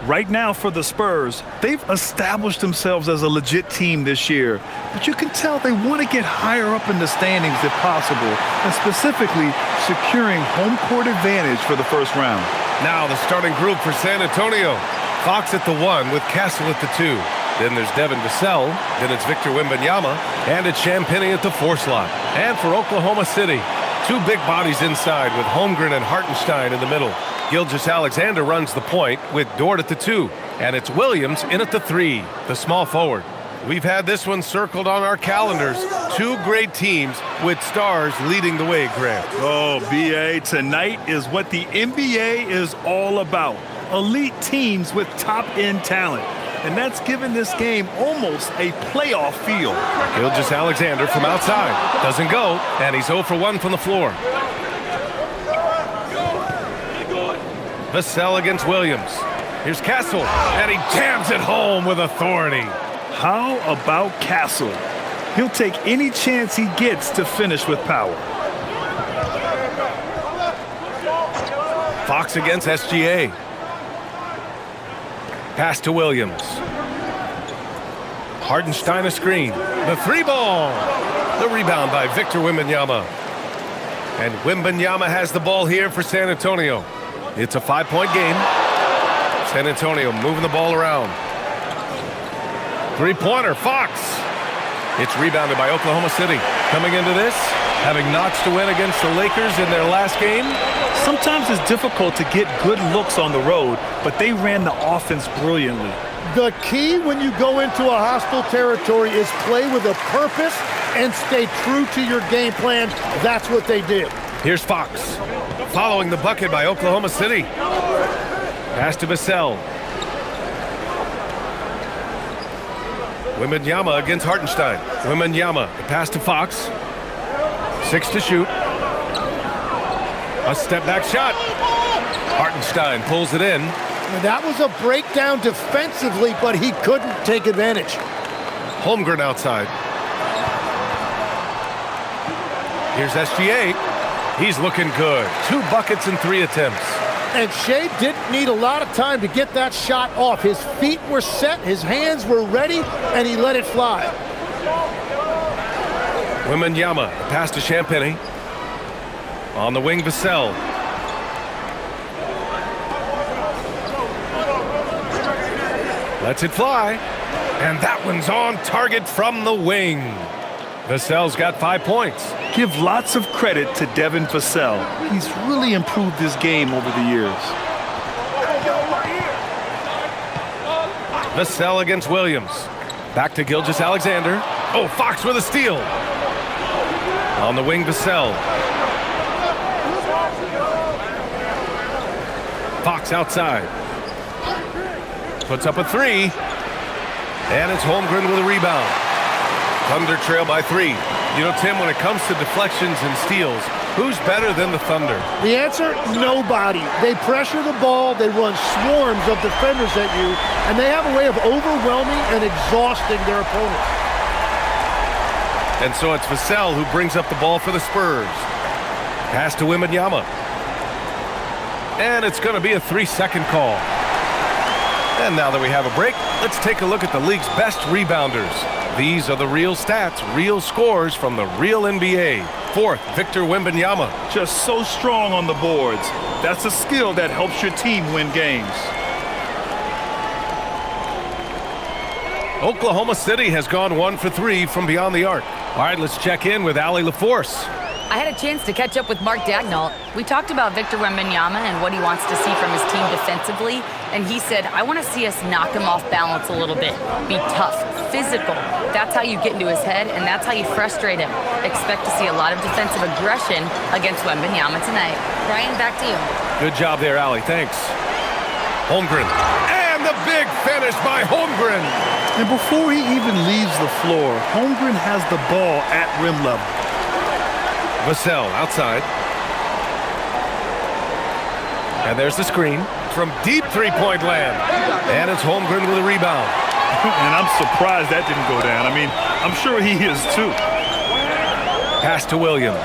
Right now for the Spurs, they've established themselves as a legit team this year. But you can tell they want to get higher up in the standings if possible, and specifically securing home court advantage for the first round. Now the starting group for San Antonio. Fox at the 1 with Castle at the 2. Then there's Devin Vassell. Then it's Victor Wembanyama. And it's Champagnie at the 4 slot. And for Oklahoma City, 2 big bodies inside with Holmgren and Hartenstein in the middle. Gilgeous-Alexander runs the point with Dort at the 2. And it's Williams in at the 3, the small forward. We've had this one circled on our calendars. 2 great teams with stars leading the way, Grant. Oh, B.A., tonight is what the NBA is all about. Elite teams with top-end talent. And that's given this game almost a playoff feel. Gilgeous-Alexander from outside. Doesn't go, and he's 0 for 1 from the floor. Vassell against Williams. Here's Castle, and he jams it home with authority. How about Castle? He'll take any chance he gets to finish with power. Fox against SGA. Pass to Williams. Hartenstein a screen. The 3-ball. The rebound by Victor Wembanyama. And Wembanyama has the ball here for San Antonio. It's a 5-point game. San Antonio moving the ball around. 3-pointer, Fox. It's rebounded by Oklahoma City. Coming into this, having notched to win against the Lakers in their last game. Sometimes it's difficult to get good looks on the road, but they ran the offense brilliantly. The key when you go into a hostile territory is play with a purpose and stay true to your game plan. That's what they did. Here's Fox. Following the bucket by Oklahoma City. Pass to Vassell. Wembanyama against Hartenstein. Wembanyama, the pass to Fox. 6 to shoot. A step-back shot. Hartenstein pulls it in. That was a breakdown defensively, but he couldn't take advantage. Holmgren outside. Here's SGA. He's looking good. 2 buckets in 3 attempts. And Shea didn't need a lot of time to get that shot off. His feet were set, his hands were ready, and he let it fly. Wembanyama, pass to Champagnie. On the wing, Vassell. Lets it fly. And that one's on target from the wing. Vassell's got 5 points. Give lots of credit to Devin Vassell. He's really improved this game over the years. Vassell against Williams. Back to Gilgeous-Alexander. Oh, Fox with a steal. On the wing, Vassell. Fox outside. Puts up a 3. And it's Holmgren with a rebound. Thunder trail by 3. You know, Tim, when it comes to deflections and steals, who's better than the Thunder? The answer, nobody. They pressure the ball, they run swarms of defenders at you, and they have a way of overwhelming and exhausting their opponent. And so it's Vassell who brings up the ball for the Spurs. Pass to Wembanyama. And it's going to be a 3-second call. And now that we have a break, let's take a look at the league's best rebounders. These are the real stats, real scores from the real NBA. 4th, Victor Wembanyama. Just so strong on the boards. That's a skill that helps your team win games. Oklahoma City has gone 1 for 3 from beyond the arc. All right, let's check in with Allie LaForce. I had a chance to catch up with Mark Dagnall. We talked about Victor Wembanyama and what he wants to see from his team defensively, and he said, I want to see us knock him off balance a little bit. Be tough, physical. That's how you get into his head, and that's how you frustrate him. Expect to see a lot of defensive aggression against Wembanyama tonight. Brian, back to you. Good job there, Allie. Thanks. Holmgren. And the big finish by Holmgren. And before he even leaves the floor, Holmgren has the ball at rim level. Vassell outside. And there's the screen from deep 3-point land. And it's Holmgren with a rebound. And I'm surprised that didn't go down. I mean, I'm sure he is too. Pass to Williams.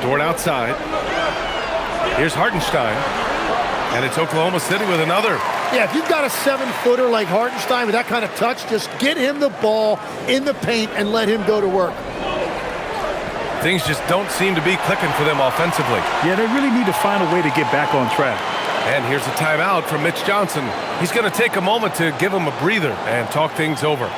Dort outside. Here's Hartenstein. And it's Oklahoma City with another. Yeah, if you've got a 7-footer like Hartenstein with that kind of touch, just get him the ball in the paint and let him go to work. Things just don't seem to be clicking for them offensively. Yeah, they really need to find a way to get back on track. And here's a timeout from Mitch Johnson. He's going to take a moment to give him a breather and talk things over.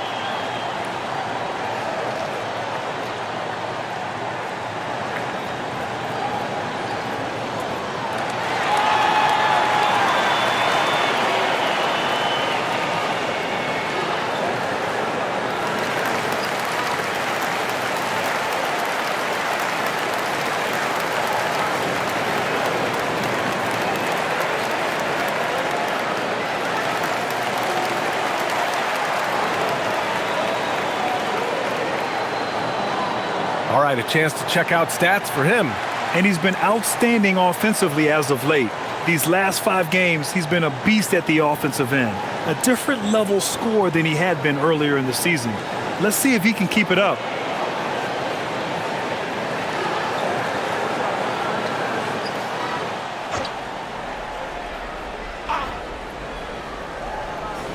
All right, a chance to check out stats for him. And he's been outstanding offensively as of late. These last 5 games, he's been a beast at the offensive end. A different level scorer than he had been earlier in the season. Let's see if he can keep it up.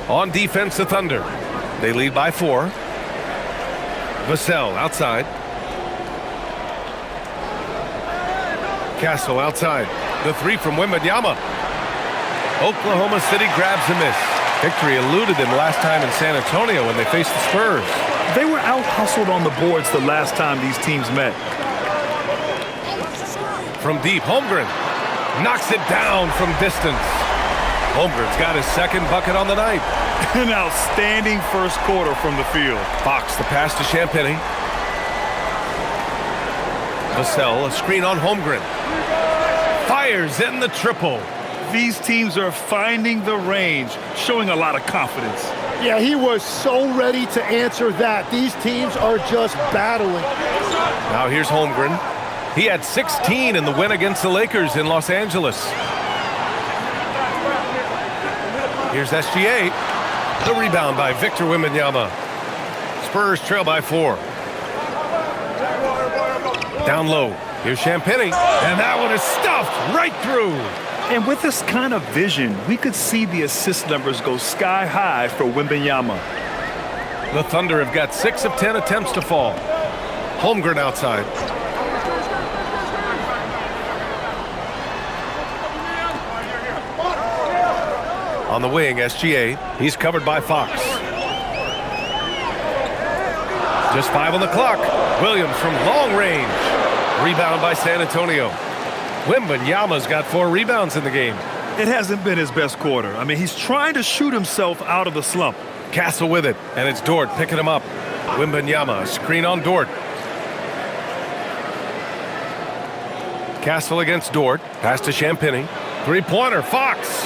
On defense, the Thunder. They lead by 4. Vassell outside. Castle outside. The 3 from Wembanyama. Oklahoma City grabs a miss. Victory eluded them last time in San Antonio when they faced the Spurs. They were out-hustled on the boards the last time these teams met. From deep, Holmgren knocks it down from distance. Holmgren's got his second bucket on the night. An outstanding first quarter from the field. Fox the pass to Champagnie. Vassell, a screen on Holmgren. Fires in the triple. These teams are finding the range, showing a lot of confidence. Yeah, he was so ready to answer that. These teams are just battling. Now here's Holmgren. He had 16 in the win against the Lakers in Los Angeles. Here's SGA. The rebound by Victor Wembanyama. Spurs trail by 4. Down low. Here's Champagnie. And that one is stuffed right through. And with this kind of vision, we could see the assist numbers go sky high for Wembanyama. The Thunder have got 6 of 10 attempts to fall. Holmgren outside. On the wing, SGA. He's covered by Fox. Just 5 on the clock. Williams from long range. Rebound by San Antonio. Wembanyama's got 4 rebounds in the game. It hasn't been his best quarter. I mean, he's trying to shoot himself out of the slump. Castle with it, and it's Dort picking him up. Wembanyama, a screen on Dort. Castle against Dort. Pass to Champagnie. 3-pointer, Fox.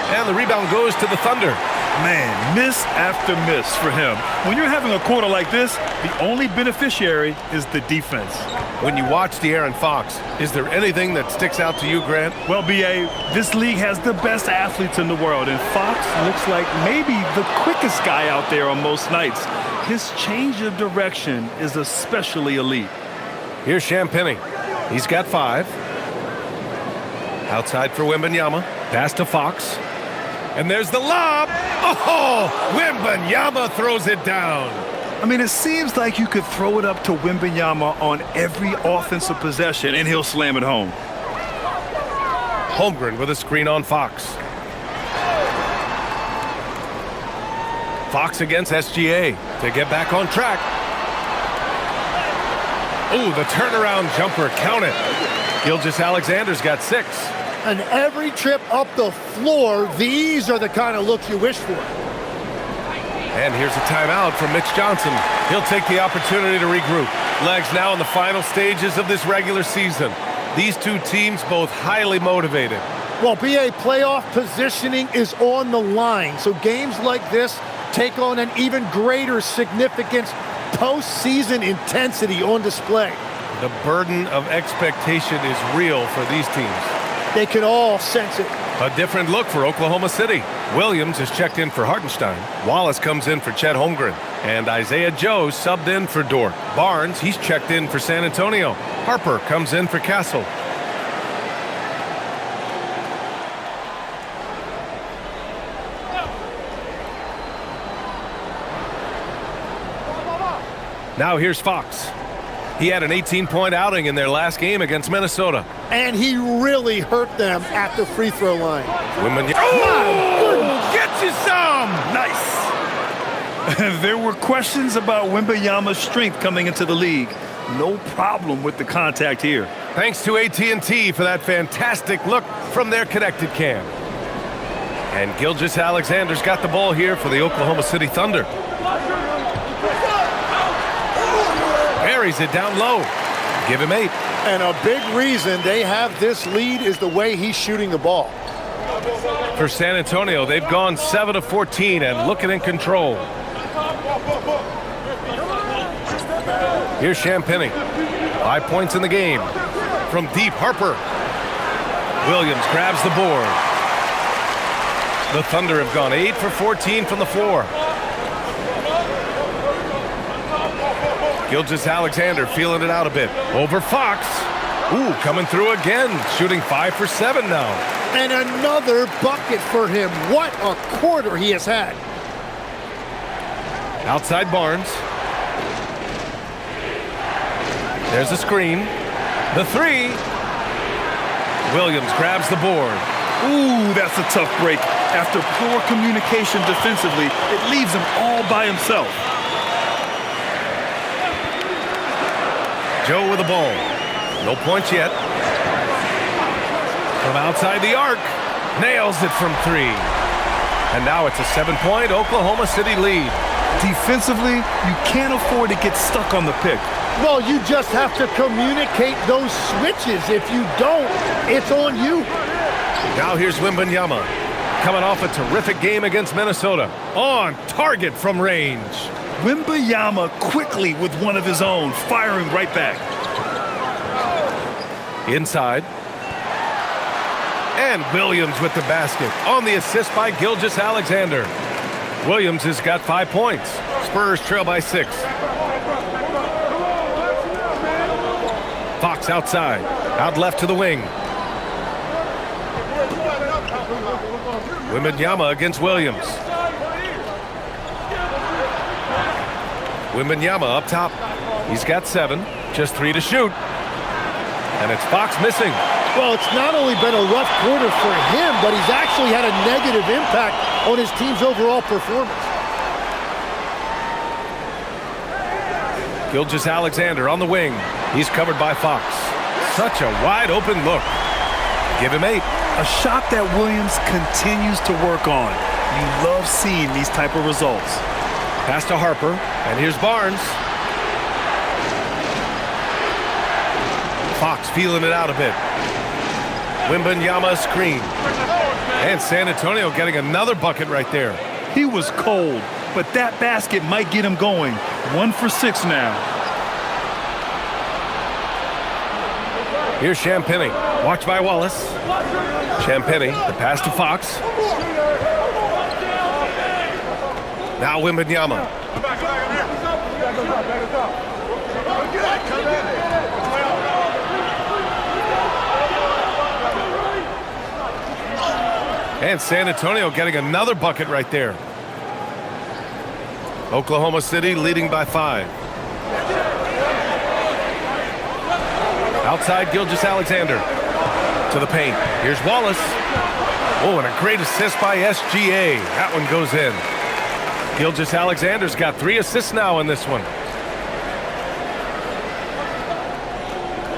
And the rebound goes to the Thunder. Man, miss after miss for him. When you're having a quarter like this, the only beneficiary is the defense. When you watch De'Aaron Fox, is there anything that sticks out to you, Grant? Well, B.A., this league has the best athletes in the world, and Fox looks like maybe the quickest guy out there on most nights. His change of direction is especially elite. Here's Champagnie. He's got 5. Outside for Wembanyama. Pass to Fox. And there's the lob. Oh, Wembanyama throws it down. I mean, it seems like you could throw it up to Wembanyama on every offensive possession, and he'll slam it home. Holmgren with a screen on Fox. Fox against SGA to get back on track. Ooh, the turnaround jumper, count it. Gilgeous-Alexander's got 6. And every trip up the floor, these are the kind of looks you wish for. And here's a timeout from Mitch Johnson. He'll take the opportunity to regroup. Legs now in the final stages of this regular season. These two teams both highly motivated. Well, BA, playoff positioning is on the line. So games like this take on an even greater significance. Postseason intensity on display. The burden of expectation is real for these teams. They can all sense it. A different look for Oklahoma City. Williams is checked in for Hartenstein. Wallace comes in for Chet Holmgren. And Isaiah Joe subbed in for Dort. Barnes, he's checked in for San Antonio. Harper comes in for Castle. Now here's Fox. He had an 18-point outing in their last game against Minnesota. And he really hurt them at the free throw line. Get you some! Nice. There were questions about Wembanyama's strength coming into the league. No problem with the contact here. Thanks to AT&T for that fantastic look from their connected cam. And Gilgeous-Alexander's got the ball here for the Oklahoma City Thunder. Buries it down low. Give him 8. And a big reason they have this lead is the way he's shooting the ball. For San Antonio, they've gone 7 of 14 and looking in control. Here's Champagnie. 5 points in the game. From deep, Harper. Williams grabs the board. The Thunder have gone 8 for 14 from the floor. Gilgeous-Alexander feeling it out a bit. Over Fox. Ooh, coming through again. Shooting 5 for 7 now. And another bucket for him. What a quarter he has had. Outside Barnes. There's a screen. The 3. Williams grabs the board. Ooh, that's a tough break. After poor communication defensively, it leaves him all by himself. Joe with the ball. No points yet. From outside the arc. Nails it from 3. And now it's a 7-point Oklahoma City lead. Defensively, you can't afford to get stuck on the pick. Well, you just have to communicate those switches. If you don't, it's on you. Now here's Wembanyama. Coming off a terrific game against Minnesota. On target from range. Wembanyama quickly with one of his own, firing right back. Inside. And Williams with the basket. On the assist by Gilgeous-Alexander. Williams has got 5 points. Spurs trail by 6. Fox outside. Out left to the wing. Wembanyama against Williams. Wembanyama up top. He's got 7. Just 3 to shoot. And it's Fox missing. Well, it's not only been a rough quarter for him, but he's actually had a negative impact on his team's overall performance. Gilgeous-Alexander on the wing. He's covered by Fox. Such a wide open look. Give him 8. A shot that Williams continues to work on. You love seeing these type of results. Pass to Harper, and here's Barnes. Fox feeling it out a bit. Wembanyama screen. And San Antonio getting another bucket right there. He was cold, but that basket might get him going. 1 for 6 now. Here's Champagnie. Watched by Wallace. Champagnie, the pass to Fox. Now Wembanyama. And San Antonio getting another bucket right there. Oklahoma City leading by 5. Outside Gilgeous-Alexander. To the paint. Here's Wallace. Oh, and a great assist by SGA. That one goes in. Gilgeous-Alexander's got 3 assists now in this one.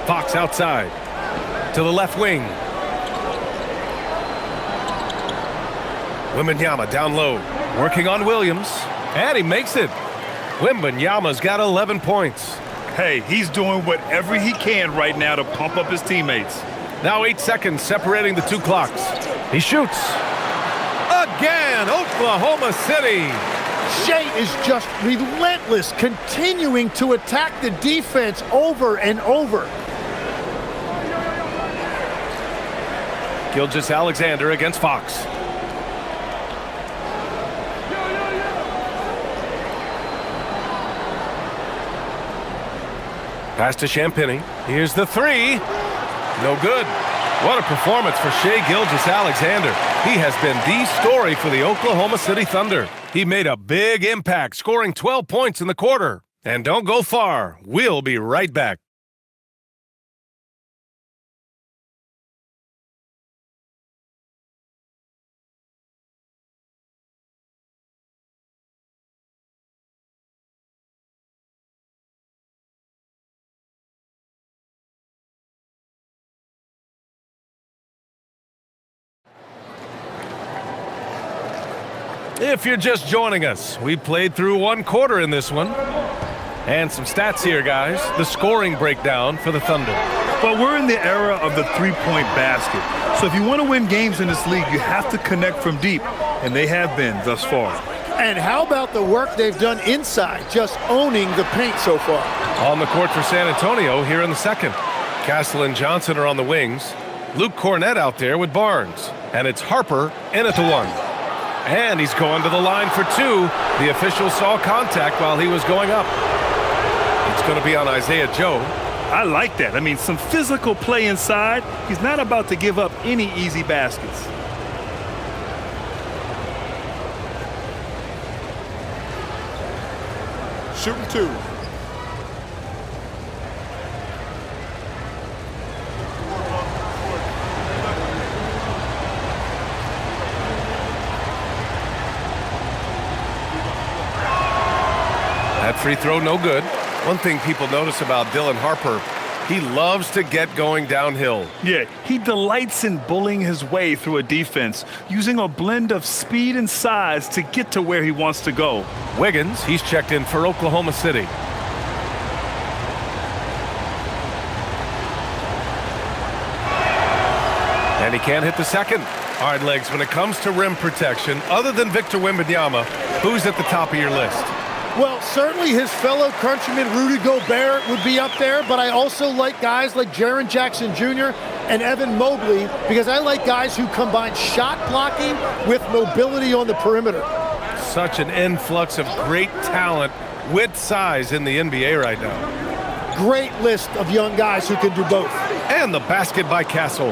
Fox outside. To the left wing. Wembanyama down low. Working on Williams. And he makes it. Wembanyama's got 11 points. Hey, he's doing whatever he can right now to pump up his teammates. Now 8 seconds separating the 2 clocks. He shoots. Again, Oklahoma City. Shea is just relentless, continuing to attack the defense over and over. Gilgeous-Alexander against Fox. Pass to Champagnie. Here's the 3. No good. What a performance for Shai Gilgeous-Alexander. He has been the story for the Oklahoma City Thunder. He made a big impact, scoring 12 points in the quarter. And don't go far. We'll be right back. If you're just joining us, we played through one quarter in this one. And some stats here, guys. The scoring breakdown for the Thunder. But we're in the era of the three-point basket. So if you want to win games in this league, you have to connect from deep. And they have been thus far. And how about the work they've done inside, just owning the paint so far? On the court for San Antonio here in the second. Castle and Johnson are on the wings. Luke Cornett out there with Barnes. And it's Harper in at the one. And he's going to the line for two. The official saw contact while he was going up. It's going to be on Isaiah Joe. I like that. I mean, some physical play inside. He's not about to give up any easy baskets. Shooting two. That free throw, no good. One thing people notice about Dylan Harper, he loves to get going downhill. Yeah, he delights in bullying his way through a defense, using a blend of speed and size to get to where he wants to go. Wiggins, he's checked in for Oklahoma City. And he can't hit the second. All right, Legs, when it comes to rim protection, other than Victor Wembanyama, who's at the top of your list? Well, certainly his fellow countryman Rudy Gobert would be up there, but I also like guys like Jaren Jackson Jr. and Evan Mobley because I like guys who combine shot blocking with mobility on the perimeter. Such an influx of great talent with size in the NBA right now. Great list of young guys who can do both. And the basket by Castle.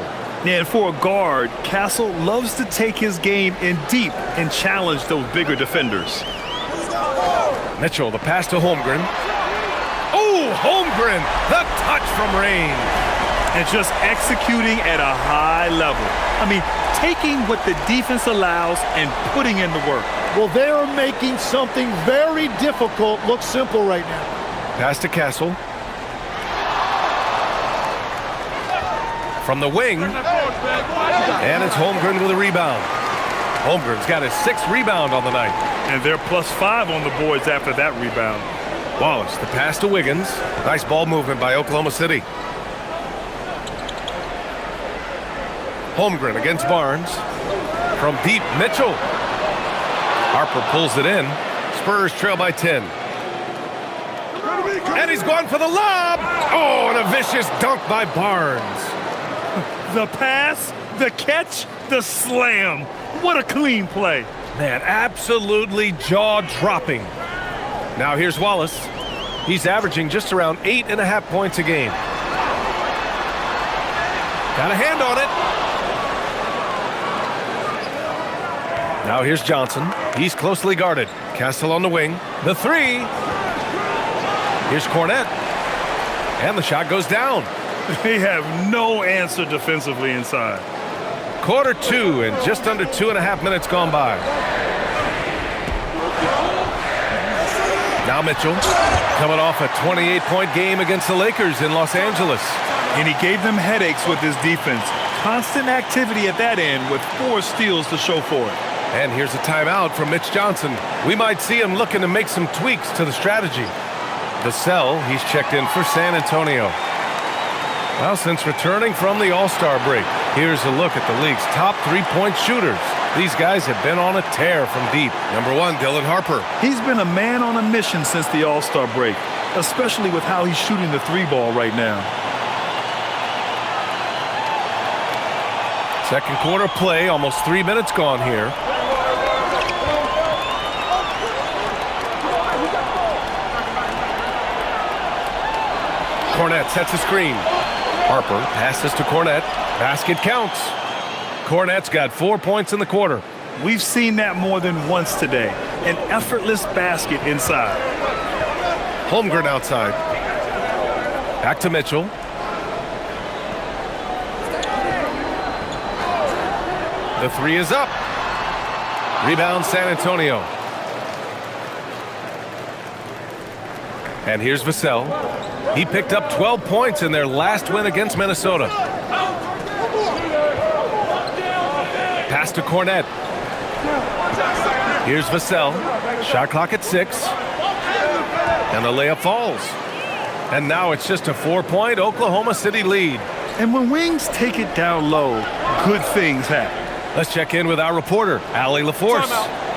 Yeah, and for a guard, Castle loves to take his game in deep and challenge those bigger defenders. Mitchell, the pass to Holmgren. Oh, Holmgren, the touch from range. And just executing at a high level. I mean, taking what the defense allows and putting in the work. Well, they are making something very difficult look simple right now. Pass to Castle. From the wing. And it's Holmgren with a rebound. Holmgren's got his 6th rebound on the night. And they're +5 on the boards after that rebound. Wallace, the pass to Wiggins. Nice ball movement by Oklahoma City. Holmgren against Barnes. From deep, Mitchell. Harper pulls it in. Spurs trail by 10. And he's gone for the lob. Oh, and a vicious dunk by Barnes. The pass, the catch, the slam. What a clean play. Man, absolutely jaw-dropping. Now here's Wallace. He's averaging just around 8.5 points a game. Got a hand on it. Now here's Johnson. He's closely guarded. Castle on the wing. The three. Here's Cornett. And the shot goes down. They have no answer defensively inside. Quarter 2 and just under 2.5 minutes gone by. Now Mitchell coming off a 28-point game against the Lakers in Los Angeles. And he gave them headaches with his defense. Constant activity at that end with 4 steals to show for it. And here's a timeout from Mitch Johnson. We might see him looking to make some tweaks to the strategy. Vassell, he's checked in for San Antonio. Well, since returning from the All-Star break, here's a look at the league's top three-point shooters. These guys have been on a tear from deep. Number 1, Dylan Harper. He's been a man on a mission since the All-Star break, especially with how he's shooting the 3-ball right now. Second quarter play, almost 3 minutes gone here. Cornett sets a screen. Harper passes to Cornett. Basket counts. Cornett's got 4 points in the quarter. We've seen that more than once today. An effortless basket inside. Holmgren outside. Back to Mitchell. The three is up. Rebound San Antonio. And here's Vassell. He picked up 12 points in their last win against Minnesota. Pass to Cornet. Here's Vassell. Shot clock at 6. And the layup falls. And now it's just a 4-point Oklahoma City lead. And when Wings take it down low, good things happen. Let's check in with our reporter, Allie LaForce.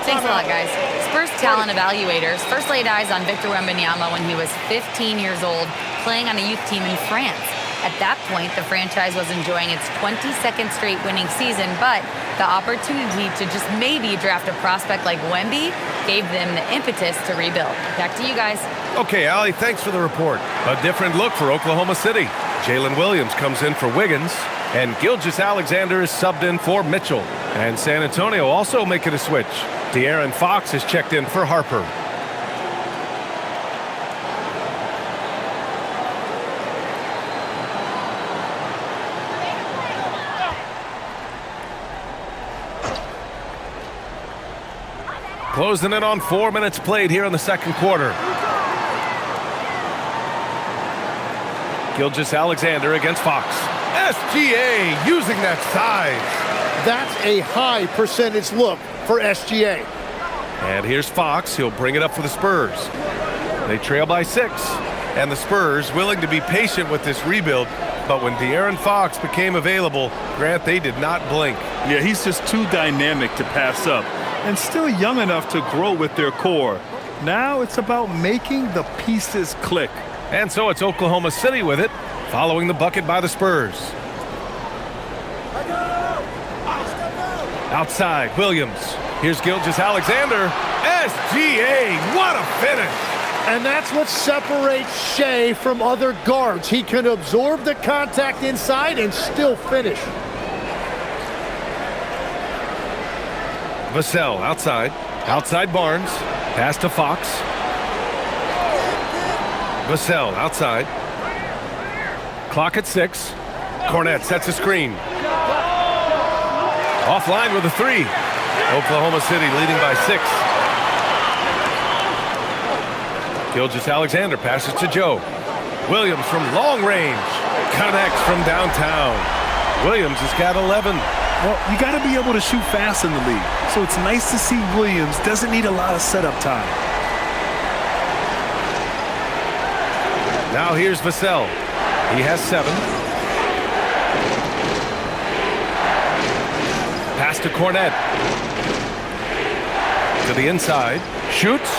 Thanks a lot, guys. Spurs talent evaluators first laid eyes on Victor Wembanyama when he was 15 years old, playing on a youth team in France. At that point, the franchise was enjoying its 22nd straight winning season, but the opportunity to just maybe draft a prospect like Wemby gave them the impetus to rebuild. Back to you guys. Okay, Allie, thanks for the report. A different look for Oklahoma City. Jalen Williams comes in for Wiggins, and Gilgeous-Alexander is subbed in for Mitchell. And San Antonio also making a switch. De'Aaron Fox is checked in for Harper. Closing in on 4 minutes played here in the second quarter. Gilgeous-Alexander against Fox. SGA using that size. That's a high percentage look for SGA. And here's Fox. He'll bring it up for the Spurs. They trail by 6. And the Spurs willing to be patient with this rebuild. But when De'Aaron Fox became available, Grant, they did not blink. Yeah, he's just too dynamic to pass up. And still young enough to grow with their core. Now it's about making the pieces click. And so it's Oklahoma City with it, following the bucket by the Spurs. Outside, Williams. Here's Gilgeous-Alexander. SGA, what a finish! And that's what separates Shea from other guards. He can absorb the contact inside and still finish. Vassell outside. Outside Barnes. Pass to Fox. Vassell outside. Clock at 6. Cornet sets a screen. Offline with a 3. Oklahoma City leading by 6. Gilgeous-Alexander passes to Joe. Williams from long range. Connects from downtown. Williams has got 11. Well, you got to be able to shoot fast in the league. So it's nice to see Williams doesn't need a lot of setup time. Now here's Vassell. He has 7. Pass to Cornet. To the inside. Shoots.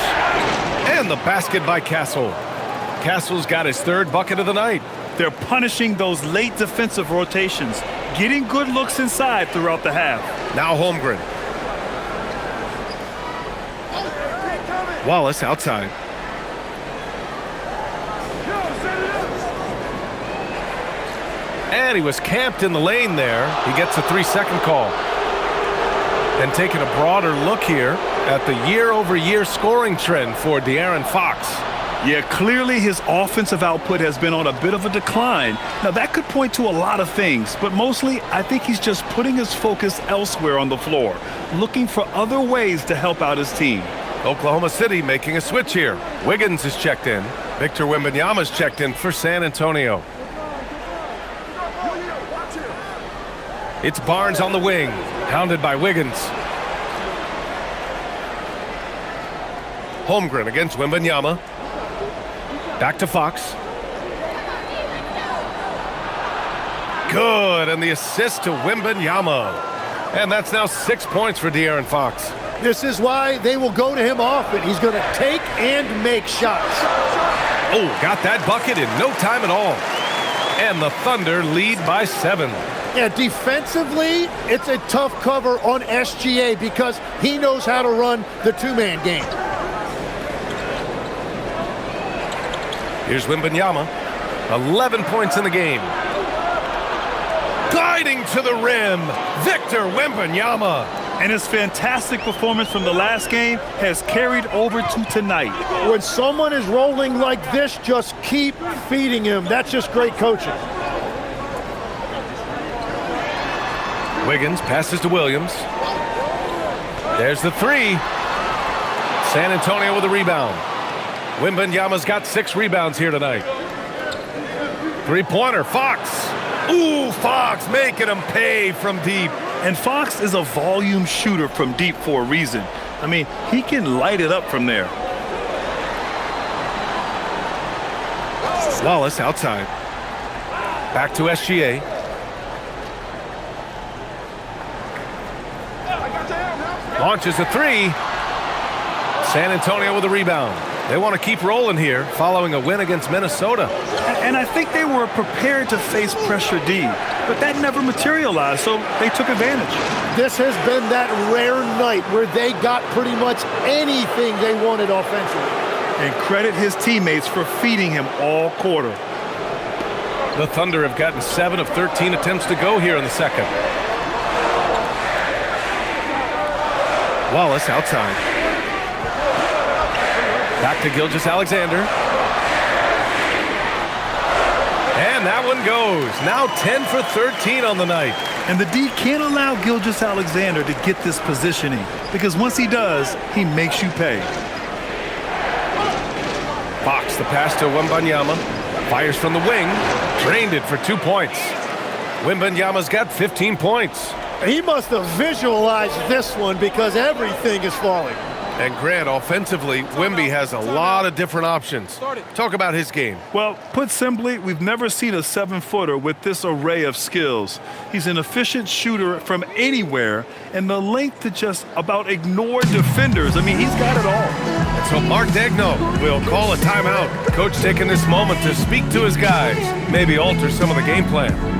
And the basket by Castle. Castle's got his 3rd bucket of the night. They're punishing those late defensive rotations, getting good looks inside throughout the half. Now Holmgren. Wallace outside. And he was camped in the lane there. He gets a 3-second call. And taking a broader look here at the year-over-year scoring trend for De'Aaron Fox. Yeah, clearly his offensive output has been on a bit of a decline. Now, that could point to a lot of things, but mostly I think he's just putting his focus elsewhere on the floor, looking for other ways to help out his team. Oklahoma City making a switch here. Wiggins is checked in. Victor Wembanyama's checked in for San Antonio. It's Barnes on the wing, hounded by Wiggins. Holmgren against Wembanyama. Back to Fox. Good, and the assist to Wembanyama. And that's now 6 points for De'Aaron Fox. This is why they will go to him often. He's going to take and make shots. Oh, got that bucket in no time at all. And the Thunder lead by 7. Yeah, defensively, it's a tough cover on SGA because he knows how to run the two-man game. Here's Wembanyama. 11 points in the game. Gliding to the rim, Victor Wembanyama. And his fantastic performance from the last game has carried over to tonight. When someone is rolling like this, just keep feeding him. That's just great coaching. Wiggins passes to Williams. There's the three. San Antonio with a rebound. Wembanyama's got 6 rebounds here tonight. Three-pointer, Fox. Ooh, Fox making him pay from deep. And Fox is a volume shooter from deep for a reason. I mean, he can light it up from there. Wallace outside. Back to SGA. Launches a three. San Antonio with a rebound. They want to keep rolling here following a win against Minnesota. And I think they were prepared to face pressure D, but that never materialized, so they took advantage. This has been that rare night where they got pretty much anything they wanted offensively. And credit his teammates for feeding him all quarter. The Thunder have gotten 7 of 13 attempts to go here in the second. Wallace outside. Back to Gilgeous-Alexander. And that one goes. Now 10 for 13 on the night. And the D can't allow Gilgeous-Alexander to get this positioning, because once he does, he makes you pay. Fox, the pass to Wembanyama. Fires from the wing. Drained it for 2 points. Wembanyama's got 15 points. He must have visualized this one because everything is falling. And Grant, offensively, Wemby has a lot of different options. Talk about his game. Well, put simply, we've never seen a 7-footer with this array of skills. He's an efficient shooter from anywhere, and the length to just about ignore defenders. I mean, he's got it all. And so Mark Daigneault will call a timeout. Coach taking this moment to speak to his guys, maybe alter some of the game plan.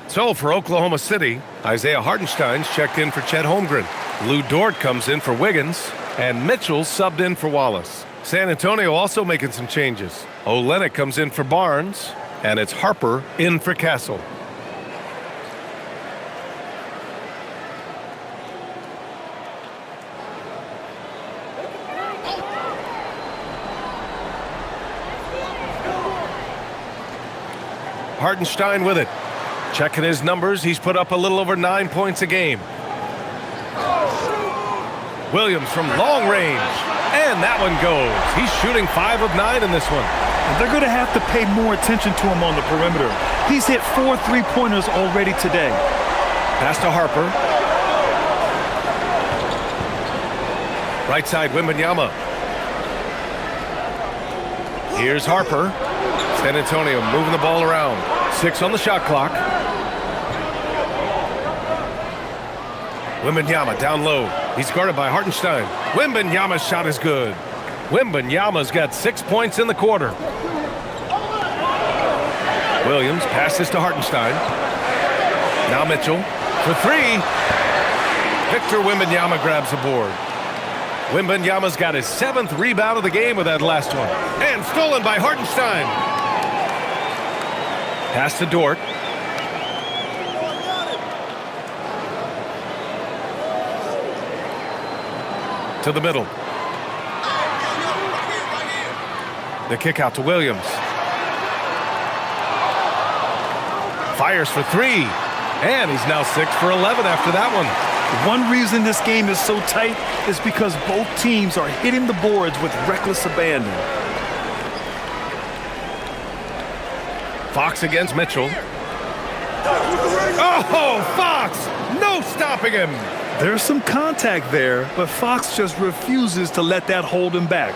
So for Oklahoma City, Isaiah Hartenstein's checked in for Chet Holmgren. Lou Dort comes in for Wiggins, and Mitchell subbed in for Wallace. San Antonio also making some changes. Olynyk comes in for Barnes, and it's Harper in for Castle. Hartenstein with it. Checking his numbers, he's put up a little over 9 points a game. Williams from long range, and that one goes. He's shooting 5 of 9 in this one. They're going to have to pay more attention to him on the perimeter. He's hit 4 3-pointers already today. Pass to Harper. Right side, Wembanyama. Here's Harper. San Antonio moving the ball around. 6 on the shot clock. Wembanyama down low. He's guarded by Hartenstein. Wembanyama's shot is good. Wembanyama's got 6 points in the quarter. Williams passes to Hartenstein. Now Mitchell for 3. Victor Wembanyama grabs the board. Wembanyama's got his 7th rebound of the game with that last one. And stolen by Hartenstein. Pass to Dort. To the middle. The kick out to Williams. Fires for 3. And he's now 6 for 11 after that one. One reason this game is so tight is because both teams are hitting the boards with reckless abandon. Fox against Mitchell. Oh, Fox! No stopping him! There's some contact there, but Fox just refuses to let that hold him back.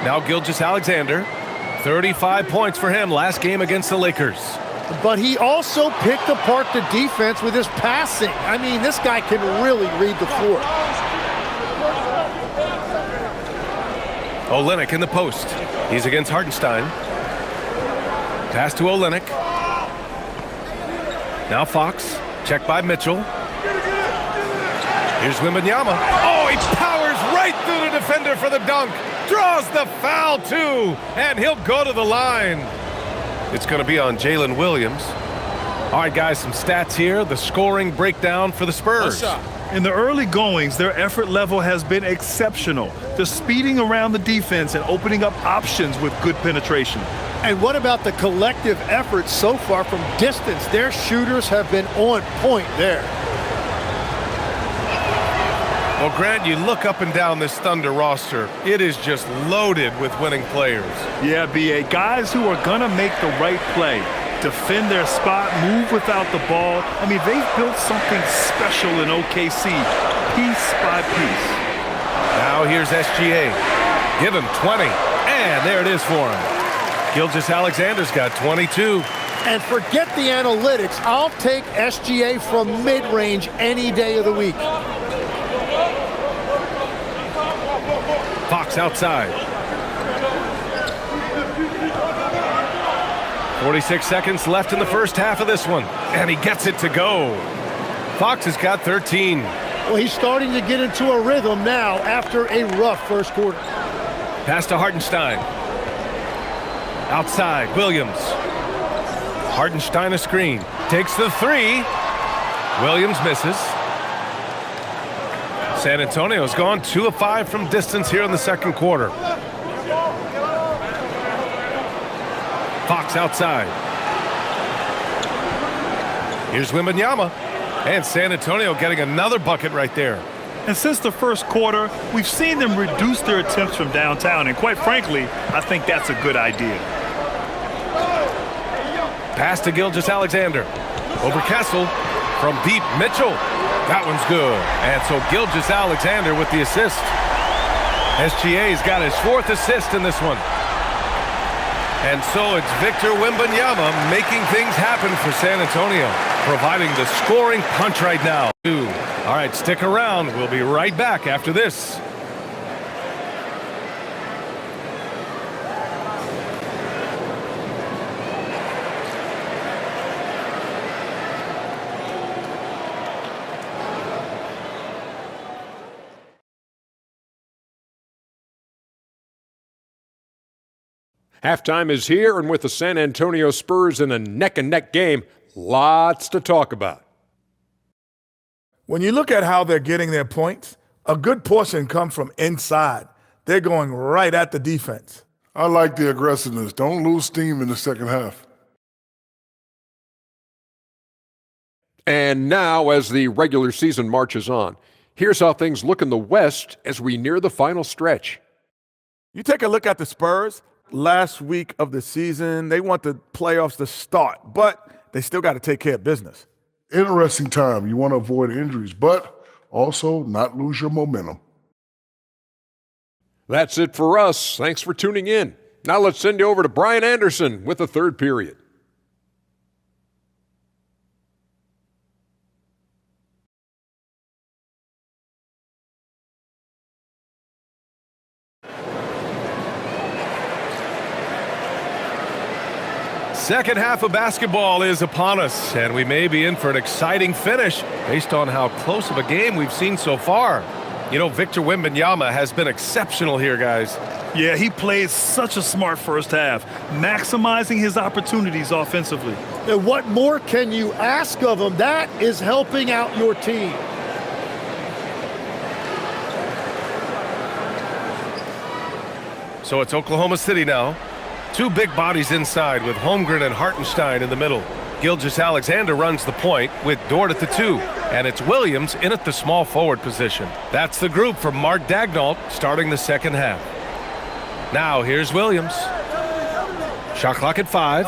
Now Gilgeous-Alexander. 35 points for him last game against the Lakers. But he also picked apart the defense with his passing. I mean, this guy can really read the floor. Olynyk in the post. He's against Hartenstein. Pass to Olynyk. Now Fox. Checked by Mitchell. Here's Wembanyama. Oh, he powers right through the defender for the dunk. Draws the foul, too. And he'll go to the line. It's going to be on Jalen Williams. All right, guys, some stats here. The scoring breakdown for the Spurs. In the early goings, their effort level has been exceptional. They're speeding around the defense and opening up options with good penetration. And what about the collective effort so far from distance? Their shooters have been on point there. Well, Grant, you look up and down this Thunder roster. It is just loaded with winning players. Yeah, B.A. Guys who are going to make the right play, defend their spot, move without the ball. I mean, they've built something special in OKC, piece by piece. Now here's SGA. Give him 20. And there it is for him. Gilgeous-Alexander's got 22. And forget the analytics. I'll take SGA from mid-range any day of the week. Fox outside. 46 seconds left in the first half of this one. And he gets it to go. Fox has got 13. Well, he's starting to get into a rhythm now after a rough first quarter. Pass to Hartenstein. Outside, Williams. Hartenstein a screen. Takes the three. Williams misses. San Antonio's gone 2 of 5 from distance here in the second quarter. Fox outside. Here's Wembanyama. And San Antonio getting another bucket right there. And since the first quarter, we've seen them reduce their attempts from downtown. And quite frankly, I think that's a good idea. Pass to Gilgeous-Alexander. Over Kessel. From deep, Mitchell. That one's good. And so Gilgeous-Alexander with the assist. SGA's got his 4th assist in this one. And so it's Victor Wembanyama making things happen for San Antonio, providing the scoring punch right now. All right, stick around. We'll be right back after this. Halftime is here, and with the San Antonio Spurs in a neck-and-neck game, lots to talk about. When you look at how they're getting their points, a good portion comes from inside. They're going right at the defense. I like the aggressiveness. Don't lose steam in the second half. And now, as the regular season marches on, here's how things look in the West as we near the final stretch. You take a look at the Spurs. Last week of the season, they want the playoffs to start, but they still got to take care of business. Interesting time. You want to avoid injuries, but also not lose your momentum. That's it for us. Thanks for tuning in. Now let's send you over to Brian Anderson with the third period. Second half of basketball is upon us, and we may be in for an exciting finish based on how close of a game we've seen so far. You know, Victor Wembanyama has been exceptional here, guys. Yeah, he played such a smart first half, maximizing his opportunities offensively. And what more can you ask of him? That is helping out your team. So it's Oklahoma City now. 2 big bodies inside with Holmgren and Hartenstein in the middle. Gilgeous-Alexander runs the point with Dort at the 2. And it's Williams in at the small forward position. That's the group for Mark Daigneault starting the second half. Now here's Williams. Shot clock at 5.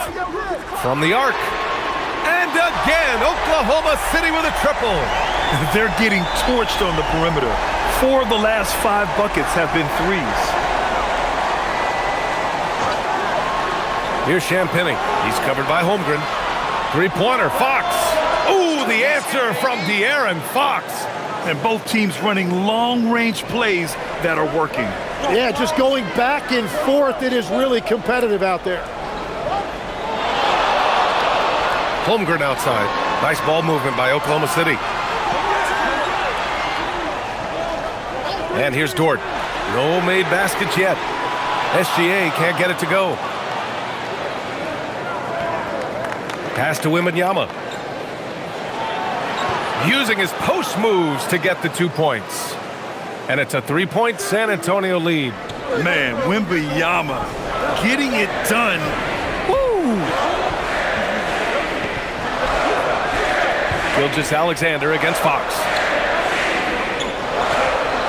From the arc. And again, Oklahoma City with a triple. They're getting torched on the perimeter. 4 of the last 5 buckets have been threes. Here's Champagnie. He's covered by Holmgren. 3-pointer, Fox. Ooh, the answer from De'Aaron Fox. And both teams running long-range plays that are working. Yeah, just going back and forth. It is really competitive out there. Holmgren outside. Nice ball movement by Oklahoma City. And here's Dort. No made baskets yet. SGA can't get it to go. Pass to Wembanyama. Using his post moves to get the 2 points. And it's a 3-point San Antonio lead. Man, Wembanyama getting it done. Woo! Gilgeous-Alexander against Fox.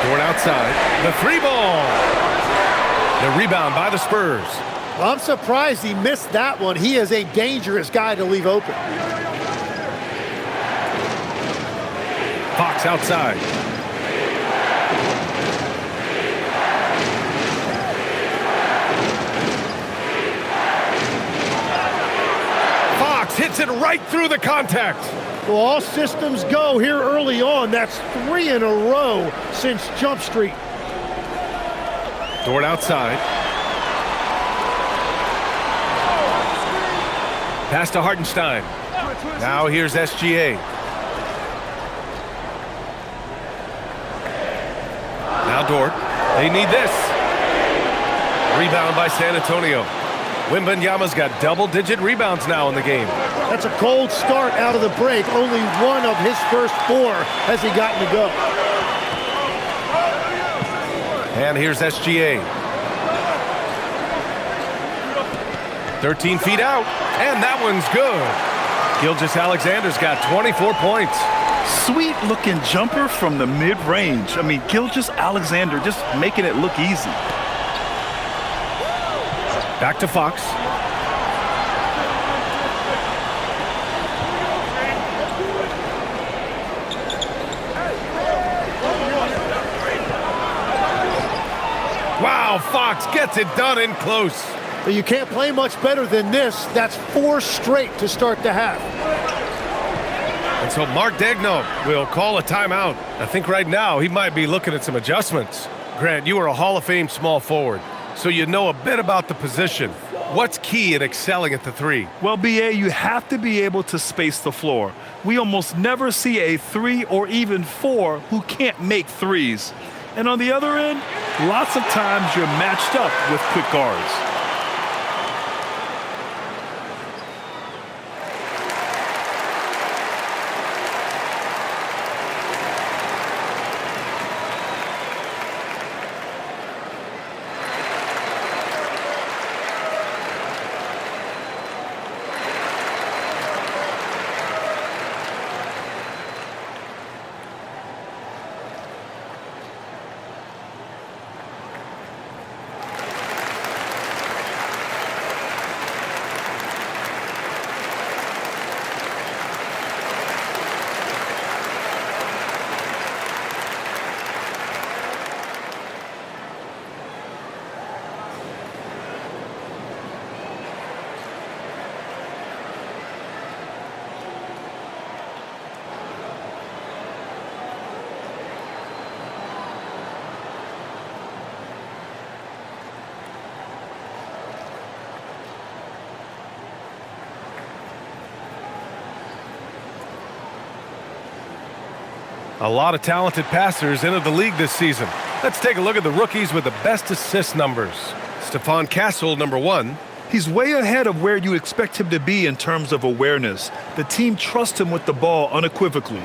Dort outside. The 3-ball. The rebound by the Spurs. Well, I'm surprised he missed that one. He is a dangerous guy to leave open. Fox outside. Fox hits it right through the contact. Well, all systems go here early on. That's 3 in a row since Jump Street. Dort outside. Pass to Hartenstein. Now here's SGA. Now Dort. They need this. Rebound by San Antonio. Wembanyama's got double-digit rebounds now in the game. That's a cold start out of the break. Only one of his first 4 has he gotten to go. And here's SGA. 13 feet out, and that one's good. Gilgeous-Alexander's got 24 points. Sweet looking jumper from the mid-range. I mean, Gilgeous-Alexander just making it look easy. Back to Fox. Wow, Fox gets it done in close. But you can't play much better than this. That's 4 straight to start the half. And so Mark Daigneault will call a timeout. I think right now he might be looking at some adjustments. Grant, you are a Hall of Fame small forward, so you know a bit about the position. What's key in excelling at the 3? Well, BA, you have to be able to space the floor. We almost never see a 3 or even 4 who can't make threes. And on the other end, lots of times you're matched up with quick guards. A lot of talented passers entered the league this season. Let's take a look at the rookies with the best assist numbers. Stephon Castle, number 1. He's way ahead of where you expect him to be in terms of awareness. The team trusts him with the ball unequivocally.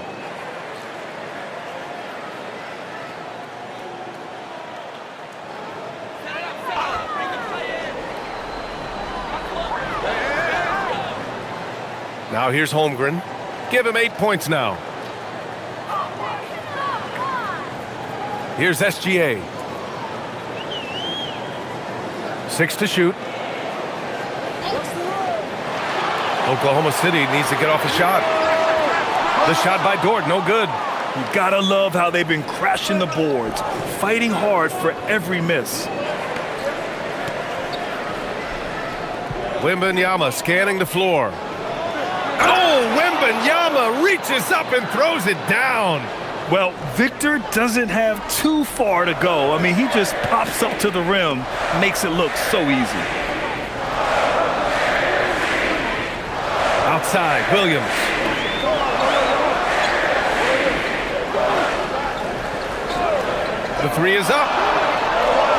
Now here's Holmgren. Give him 8 points now. Here's SGA. 6 to shoot. Oklahoma City needs to get off a shot. The shot by Dort, no good. You gotta love how they've been crashing the boards, fighting hard for every miss. Wembanyama scanning the floor. Oh, Wembanyama reaches up and throws it down. Well, Victor doesn't have too far to go. I mean, he just pops up to the rim, makes it look so easy. Outside, Williams. The three is up.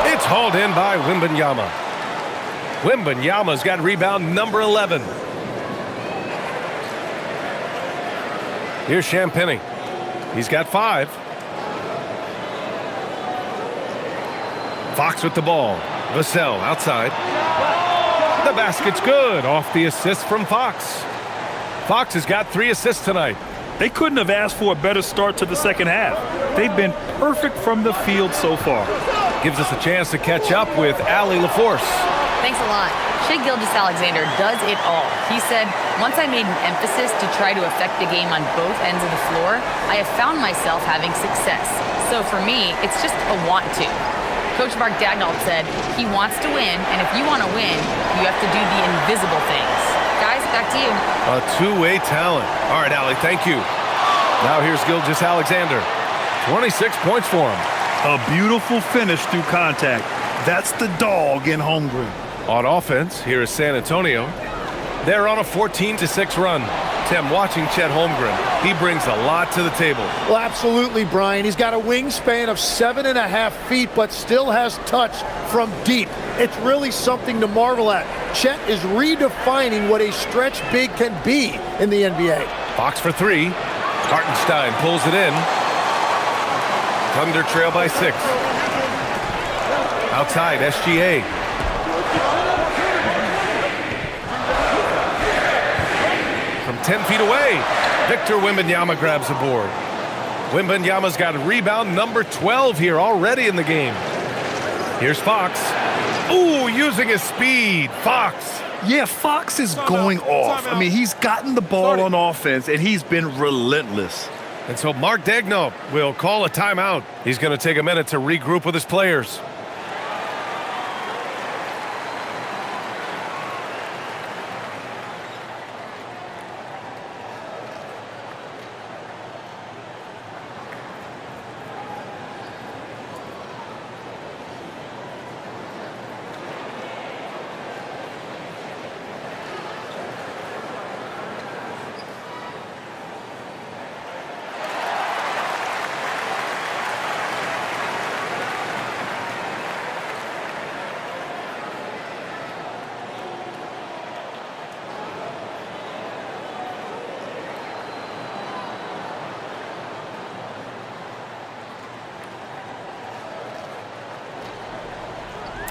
It's hauled in by Wembanyama. Wembanyama's got rebound number 11. Here's Champagnie. He's got 5. Fox with the ball. Vassell outside. The basket's good off the assist from Fox. Fox has got 3 assists tonight. They couldn't have asked for a better start to the second half. They've been perfect from the field so far. Gives us a chance to catch up with Allie LaForce. Thanks a lot. Shai Gilgeous-Alexander does it all. He said, once I made an emphasis to try to affect the game on both ends of the floor, I have found myself having success. So for me, it's just a want to. Coach Mark Daigneault said he wants to win, and if you want to win, you have to do the invisible things. Guys, back to you. A two-way talent. All right, Allie, thank you. Now here's Gilgeous-Alexander. 26 points for him. A beautiful finish through contact. That's the dog in Holmgren. On offense, here is San Antonio. They're on a 14-6 run. Tim, watching Chet Holmgren, he brings a lot to the table. Well, absolutely, Brian. He's got a wingspan of 7.5 feet, but still has touch from deep. It's really something to marvel at. Chet is redefining what a stretch big can be in the NBA. Fox for 3. Hartenstein pulls it in. Thunder trail by 6. Outside, SGA. From 10 feet away, Victor Wembanyama grabs the board. Wembanyama's got rebound number 12 here already in the game. Here's Fox. Ooh, using his speed. Fox. Yeah, Fox is going off. I mean, he's gotten the ball on offense, and he's been relentless. And so Mark Daigneault will call a timeout. He's going to take a minute to regroup with his players.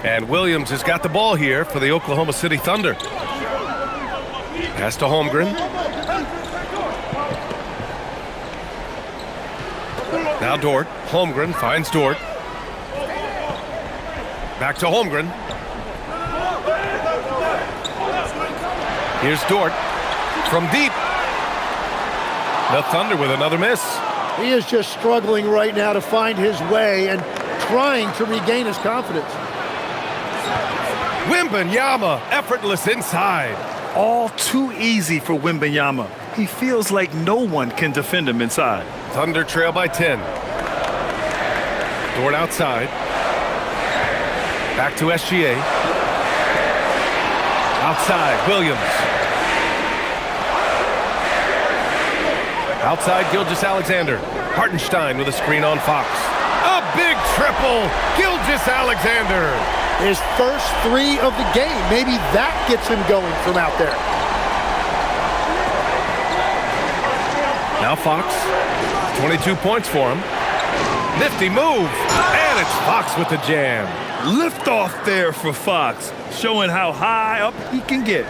And Williams has got the ball here for the Oklahoma City Thunder. Pass to Holmgren. Now Dort. Holmgren finds Dort. Back to Holmgren. Here's Dort from deep. The Thunder with another miss. He is just struggling right now to find his way and trying to regain his confidence. Wembanyama, effortless inside. All too easy for Wembanyama. He feels like no one can defend him inside. Thunder trail by 10. Dort outside. Back to SGA. Outside, Williams. Outside, Gilgeous-Alexander. Hartenstein with a screen on Fox. A big triple, Gilgeous-Alexander. His first 3 of the game. Maybe that gets him going from out there. Now Fox, 22 points for him. Nifty move, and it's Fox with the jam. Lift off there for Fox, showing how high up he can get.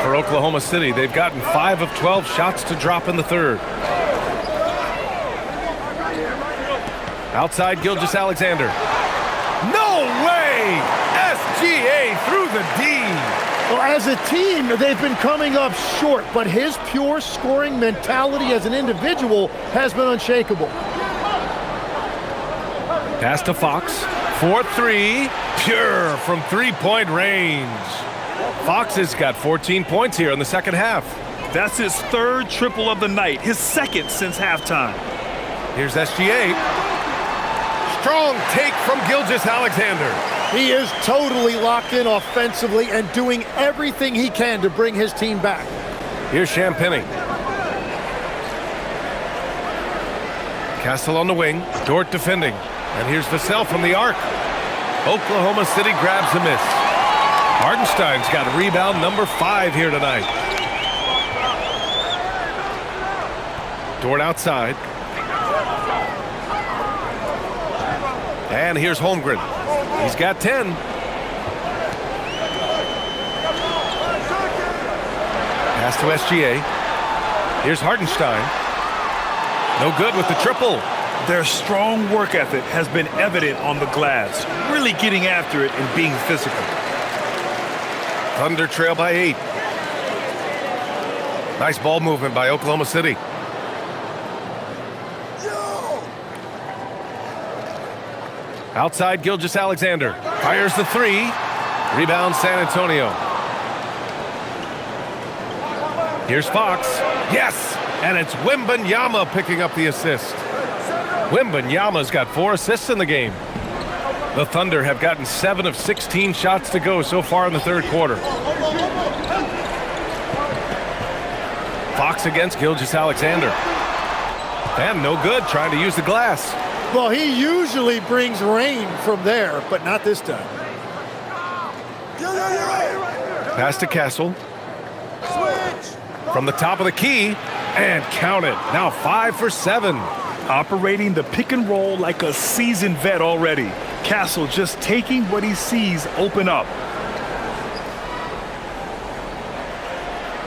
For Oklahoma City, they've gotten 5 of 12 shots to drop in the third. Outside, Gilgeous-Alexander. No way! SGA through the D. Well, as a team, they've been coming up short, but his pure scoring mentality as an individual has been unshakable. Pass to Fox. 4-3. Pure from three-point range. Fox has got 14 points here in the second half. That's his 3rd triple of the night, his 2nd since halftime. Here's SGA. Strong take from Gilgeous-Alexander. He is totally locked in offensively and doing everything he can to bring his team back. Here's Champagnie. Castle on the wing. Dort defending. And here's Vassell from the arc. Oklahoma City grabs the miss. Hartenstein's got rebound number 5 here tonight. Dort outside. And here's Holmgren. He's got 10. Pass to SGA. Here's Hartenstein. No good with the triple. Their strong work ethic has been evident on the glass, really getting after it and being physical. Thunder trail by 8. Nice ball movement by Oklahoma City. Outside, Gilgeous-Alexander fires the 3. Rebound San Antonio. Here's Fox. Yes! And it's Wembanyama picking up the assist. Wembanyama's got 4 assists in the game. The Thunder have gotten 7 of 16 shots to go so far in the third quarter. Fox against Gilgeous-Alexander. And no good, trying to use the glass. Well, he usually brings rain from there, but not this time. Pass to Castle. From the top of the key, and count it. Now 5 for 7. Operating the pick and roll like a seasoned vet already. Castle just taking what he sees open up.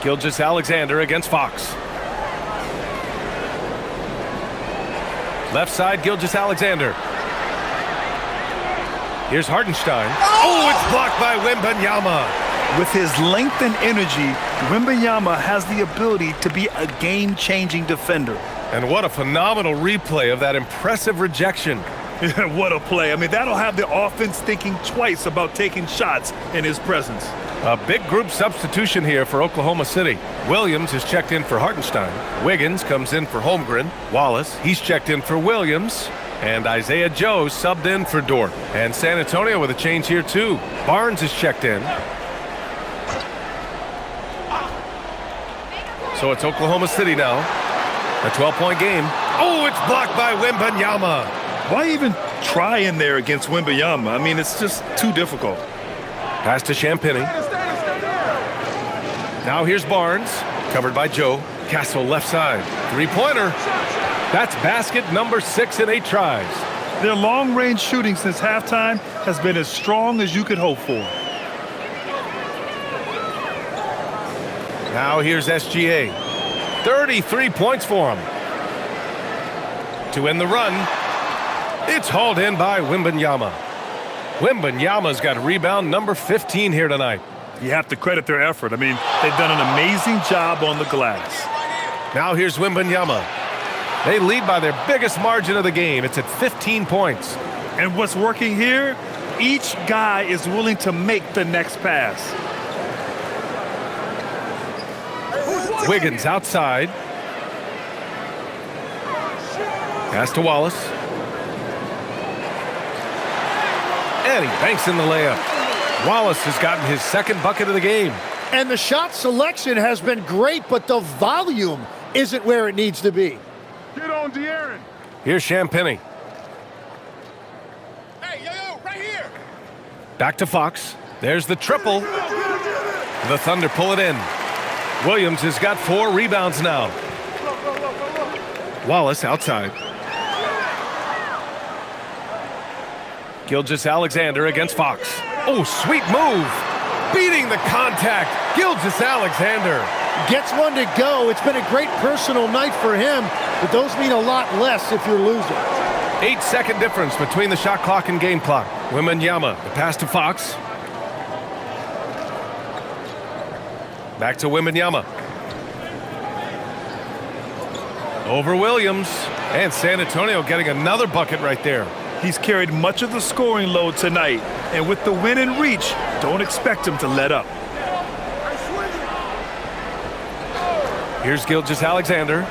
Gilgeous-Alexander against Fox. Left side, Gilgeous-Alexander. Here's Hartenstein. Oh, it's blocked by Wembanyama. With his length and energy, Wembanyama has the ability to be a game-changing defender. And what a phenomenal replay of that impressive rejection. What a play. I mean, that'll have the offense thinking twice about taking shots in his presence. A big group substitution here for Oklahoma City. Williams is checked in for Hartenstein. Wiggins comes in for Holmgren. Wallace, he's checked in for Williams. And Isaiah Joe subbed in for Dort. And San Antonio with a change here too. Barnes is checked in. So it's Oklahoma City now. A 12-point game. Oh, it's blocked by Wembanyama. Why even try in there against Wembanyama? I mean, it's just too difficult. Pass to Champagnie. Now here's Barnes, covered by Joe. Castle left side. Three-pointer. That's basket number 6 in 8 tries. Their long-range shooting since halftime has been as strong as you could hope for. Now here's SGA. 33 points for him. To end the run, it's hauled in by Wembanyama. Wembanyama's got rebound number 15 here tonight. You have to credit their effort. I mean, they've done an amazing job on the glass. Now here's Wembanyama. They lead by their biggest margin of the game. It's at 15 points. And what's working here, each guy is willing to make the next pass. Wiggins outside. Pass to Wallace. And he banks in the layup. Wallace has gotten his second bucket of the game. And the shot selection has been great, but the volume isn't where it needs to be. Get on, De'Aaron. Here's Champagnie. Hey, yo, right here. Back to Fox. There's the triple. The Thunder pull it in. Williams has got 4 rebounds now. Wallace outside. Gilgeous-Alexander against Fox. Oh, sweet move. Beating the contact. Gilgeous-Alexander. Gets one to go. It's been a great personal night for him, but those mean a lot less if you're losing. 8-second difference between the shot clock and game clock. Wembanyama, the pass to Fox. Back to Wembanyama. Over Williams. And San Antonio getting another bucket right there. He's carried much of the scoring load tonight. And with the win in reach, don't expect him to let up. Here's Gilgeous-Alexander.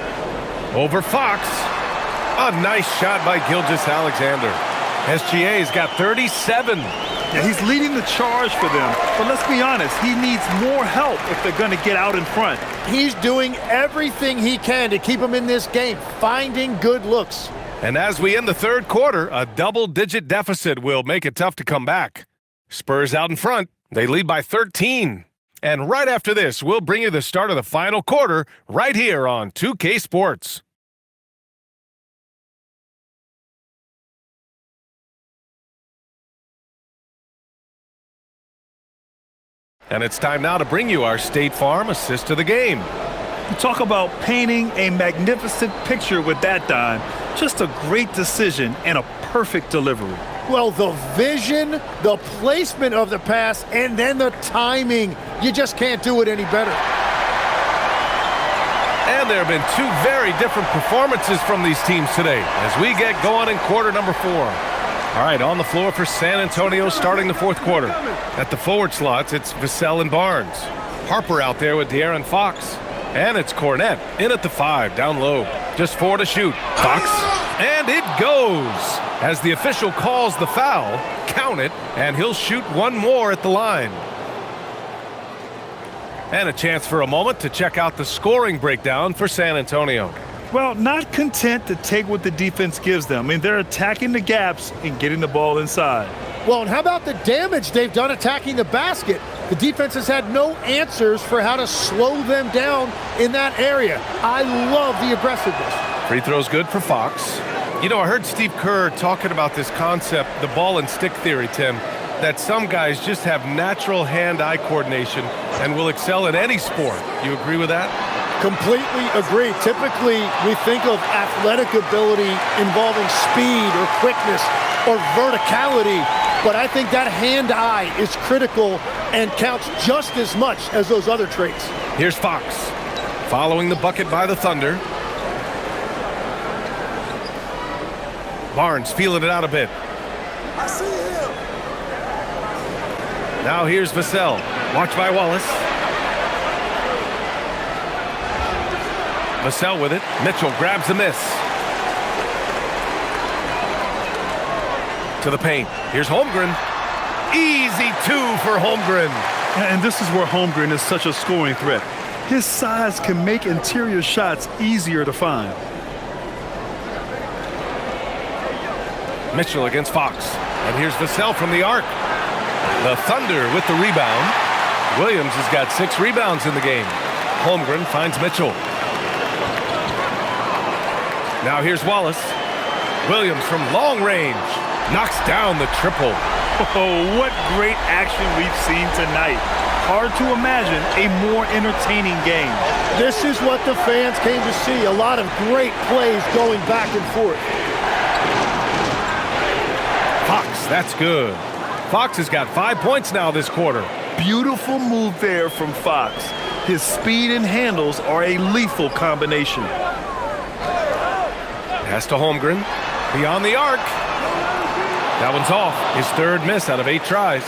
Over Fox. A nice shot by Gilgeous-Alexander. SGA's got 37. Yeah, he's leading the charge for them. But let's be honest, he needs more help if they're going to get out in front. He's doing everything he can to keep them in this game, finding good looks. And as we end the third quarter, a double-digit deficit will make it tough to come back. Spurs out in front. They lead by 13. And right after this, we'll bring you the start of the final quarter right here on 2K Sports. And it's time now to bring you our State Farm assist of the game. You talk about painting a magnificent picture with that dime. Just a great decision and a perfect delivery. Well, the vision, the placement of the pass, and then the timing. You just can't do it any better. And there have been two very different performances from these teams today as we get going in quarter number 4. All right, on the floor for San Antonio starting the fourth quarter. At the forward slots, it's Vassell and Barnes. Harper out there with De'Aaron Fox. And it's Cornette in at the 5, down low. Just 4 to shoot. Fox, and it goes. As the official calls the foul, count it, and he'll shoot one more at the line. And a chance for a moment to check out the scoring breakdown for San Antonio. Well, not content to take what the defense gives them. I mean, they're attacking the gaps and getting the ball inside. Well, and how about the damage they've done attacking the basket? The defense has had no answers for how to slow them down in that area. I love the aggressiveness. Free throw's good for Fox. You know, I heard Steve Kerr talking about this concept, the ball and stick theory, Tim, that some guys just have natural hand-eye coordination and will excel in any sport. You agree with that? Completely agree. Typically, we think of athletic ability involving speed or quickness or verticality, but I think that hand-eye is critical and counts just as much as those other traits. Here's Fox, following the bucket by the Thunder. Barnes feeling it out a bit. I see him. Now here's Vassell, watched by Wallace. Vassell with it. Mitchell grabs the miss. To the paint. Here's Holmgren. Easy 2 for Holmgren. And this is where Holmgren is such a scoring threat. His size can make interior shots easier to find. Mitchell against Fox. And here's Vassell from the arc. The Thunder with the rebound. Williams has got 6 rebounds in the game. Holmgren finds Mitchell. Now here's Wallace. Williams from long range knocks down the triple. Oh, what great action we've seen tonight. Hard to imagine a more entertaining game. This is what the fans came to see. A lot of great plays going back and forth. Fox, that's good. Fox has got 5 points now this quarter. Beautiful move there from Fox. His speed and handles are a lethal combination. Pass to Holmgren. Beyond the arc. That one's off. His 3rd miss out of 8 tries.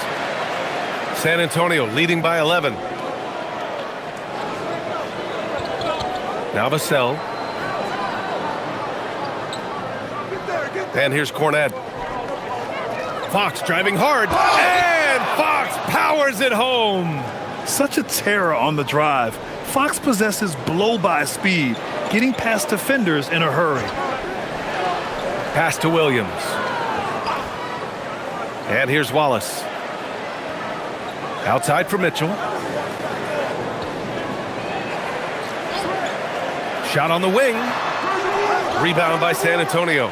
San Antonio leading by 11. Now Vassell. And here's Cornette. Fox driving hard. And Fox powers it home. Such a terror on the drive. Fox possesses blow-by speed, getting past defenders in a hurry. Pass to Williams. And here's Wallace. Outside for Mitchell. Shot on the wing. Rebound by San Antonio.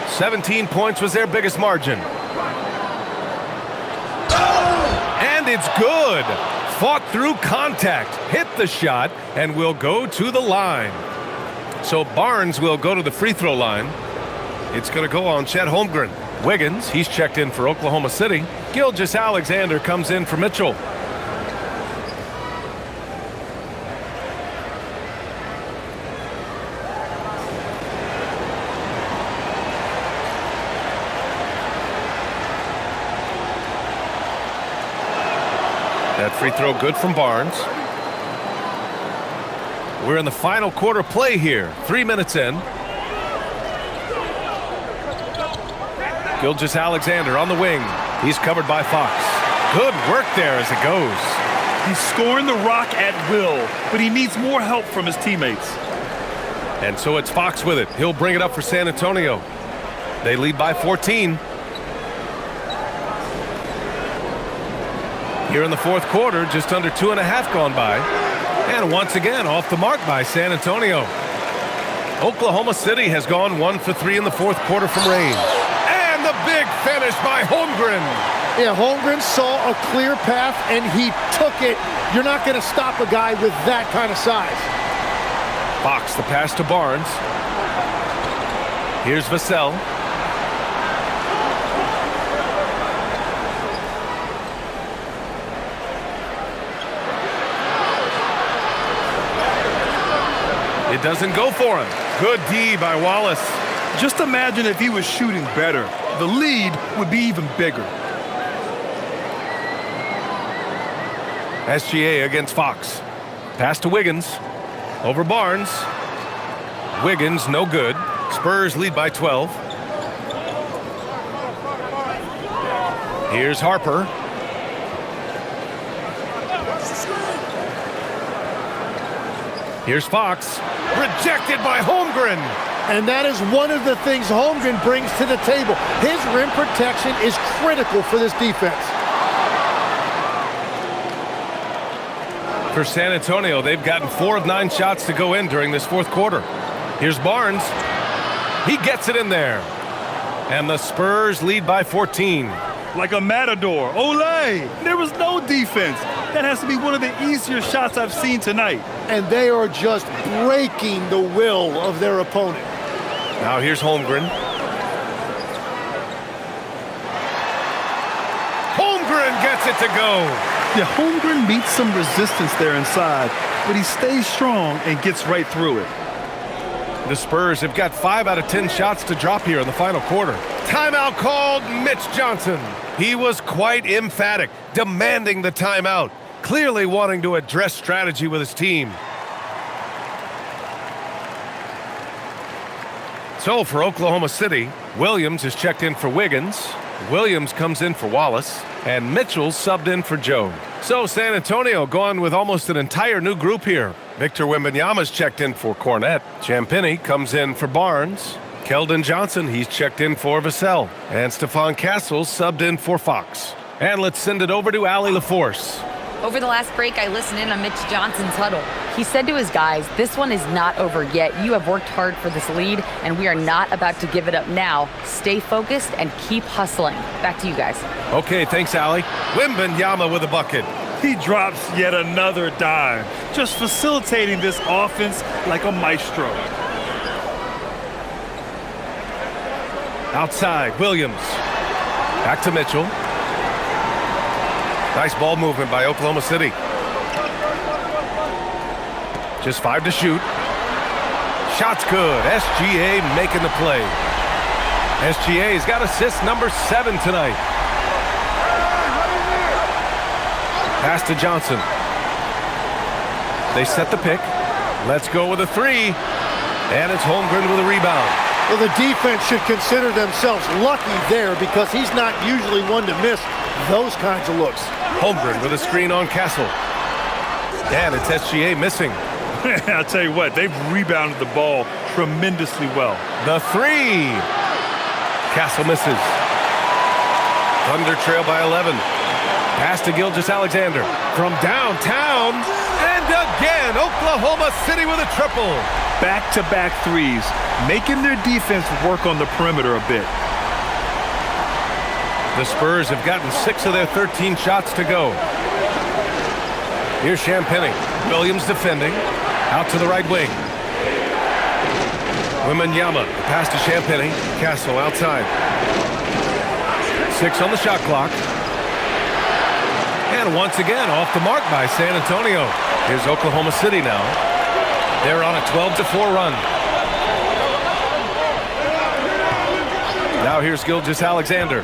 17 points was their biggest margin. And it's good. Fought through contact, hit the shot, and will go to the line. So Barnes will go to the free throw line. It's going to go on Chet Holmgren. Wiggins, he's checked in for Oklahoma City. Gilgeous-Alexander comes in for Mitchell. That free throw good from Barnes. We're in the final quarter play here. 3 minutes in. Gilgeous Alexander on the wing. He's covered by Fox. Good work there as it goes. He's scoring the rock at will, but he needs more help from his teammates. And so it's Fox with it. He'll bring it up for San Antonio. They lead by 14. Here in the fourth quarter, just under 2.5 gone by. And once again, off the mark by San Antonio. Oklahoma City has gone 1 for 3 in the fourth quarter from range. And the big finish by Holmgren. Yeah, Holmgren saw a clear path, and he took it. You're not going to stop a guy with that kind of size. Fox, the pass to Barnes. Here's Vassell. It doesn't go for him. Good D by Wallace. Just imagine if he was shooting better. The lead would be even bigger. SGA against Fox. Pass to Wiggins. Over Barnes. Wiggins, no good. Spurs lead by 12. Here's Harper. Here's Fox. Rejected by Holmgren. And that is one of the things Holmgren brings to the table. His rim protection is critical for this defense. For San Antonio, they've gotten 4 of 9 shots to go in during this fourth quarter. Here's Barnes. He gets it in there. And the Spurs lead by 14. Like a matador. Olé! There was no defense. That has to be one of the easier shots I've seen tonight. And they are just breaking the will of their opponent. Now here's Holmgren. Holmgren gets it to go. Yeah, Holmgren meets some resistance there inside, but he stays strong and gets right through it. The Spurs have got 5 out of 10 shots to drop here in the final quarter. Timeout called. Mitch Johnson. He was quite emphatic, demanding the timeout, clearly wanting to address strategy with his team. So for Oklahoma City, Williams is checked in for Wiggins. Williams comes in for Wallace, and Mitchell subbed in for Joe. So San Antonio going with almost an entire new group here. Victor Wembanyama's checked in for Cornette. Champagnie comes in for Barnes. Keldon Johnson, he's checked in for Vassell. And Stephon Castle subbed in for Fox. And let's send it over to Allie LaForce. Over the last break, I listened in on Mitch Johnson's huddle. He said to his guys, this one is not over yet. You have worked hard for this lead, and we are not about to give it up now. Stay focused and keep hustling. Back to you guys. Okay, thanks, Allie. Wembanyama with a bucket. He drops yet another dime, just facilitating this offense like a maestro. Outside, Williams. Back to Mitchell. Nice ball movement by Oklahoma City. Just 5 to shoot. Shot's good. SGA making the play. SGA's got assist number 7 tonight. Pass to Johnson. They set the pick. Let's go with a 3. And it's Holmgren with a rebound. Well, the defense should consider themselves lucky there because he's not usually one to miss those kinds of looks. Holmgren with a screen on Castle. And it's SGA missing. I'll tell you what, they've rebounded the ball tremendously well. The 3. Castle misses. Thunder trail by 11. Pass to Gilgeous Alexander from downtown. And again, Oklahoma City with a triple. Back-to-back threes, making their defense work on the perimeter a bit. The Spurs have gotten 6 of their 13 shots to go. Here's Champagnie. Williams defending. Out to the right wing. Wembanyama. Pass to Champagnie. Castle outside. 6 on the shot clock. And once again, off the mark by San Antonio. Here's Oklahoma City now. They're on a 12-4 run. Now here's Gilgeous Alexander.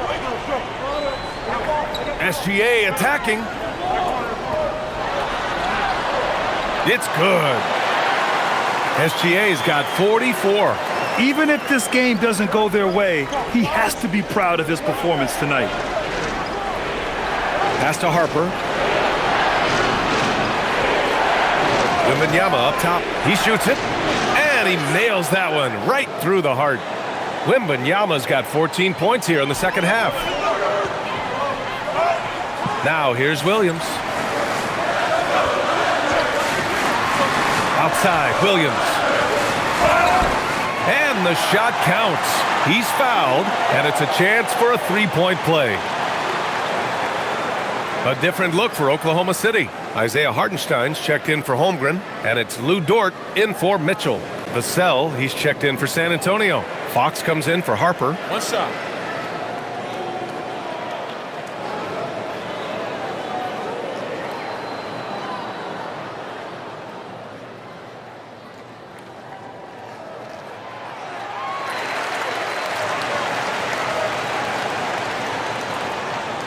SGA attacking. It's good. SGA's got 44. Even if this game doesn't go their way, he has to be proud of his performance tonight. Pass to Harper. Wembanyama up top. He shoots it, and he nails that one right through the heart. Wembanyama's got 14 points here in the second half. Now here's Williams. Outside, Williams. And the shot counts. He's fouled, and it's a chance for a three-point play. A different look for Oklahoma City. Isaiah Hartenstein's checked in for Holmgren, and it's Lou Dort in for Mitchell. Vassell, he's checked in for San Antonio. Fox comes in for Harper. One shot.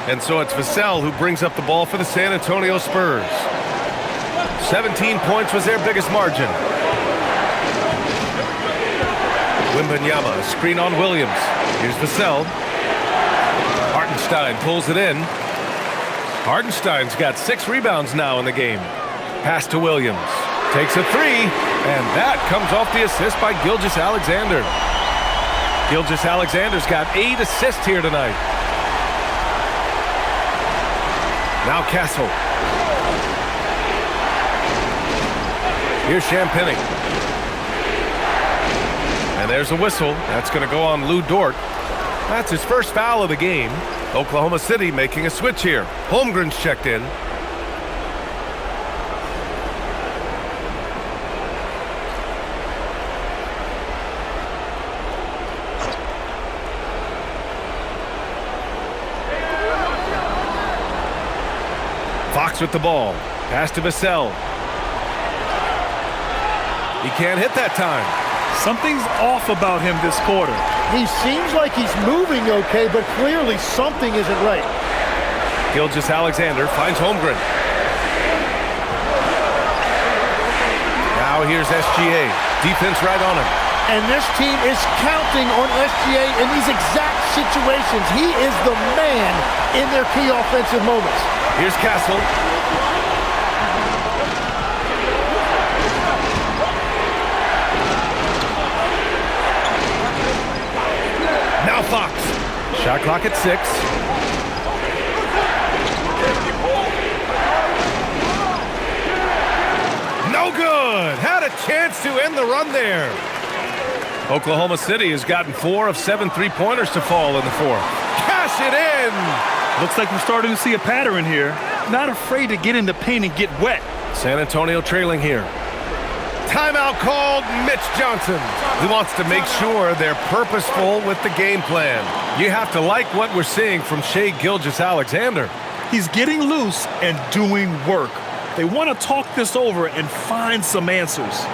And so it's Vassell who brings up the ball for the San Antonio Spurs. 17 points was their biggest margin. Wembanyama, screen on Williams. Here's Vassell. Hartenstein pulls it in. Hartenstein's got 6 rebounds now in the game. Pass to Williams. Takes a three, and that comes off the assist by Gilgeous-Alexander. Gilgeous-Alexander's got 8 assists here tonight. Now Castle. Here's Champagnie. And there's a whistle. That's going to go on Lou Dort. That's his first foul of the game. Oklahoma City making a switch here. Holmgren's checked in. Fox with the ball. Pass to Vassell. He can't hit that time. Something's off about him this quarter. He seems like he's moving okay, but clearly something isn't right. Gilgeous-Alexander finds Holmgren. Now here's SGA. Defense right on him. And this team is counting on SGA in these exact situations. He is the man in their key offensive moments. Here's Castle. Now Fox. Shot clock at 6. No good. Had a chance to end the run there. Oklahoma City has gotten 4 of 7 three-pointers to fall in the fourth. Cash it in. Looks like we're starting to see a pattern here. Not afraid to get in the paint and get wet. San Antonio trailing here. Timeout called. Mitch Johnson. He wants to make sure they're purposeful with the game plan. You have to like what we're seeing from Shai Gilgeous-Alexander. He's getting loose and doing work. They want to talk this over and find some answers.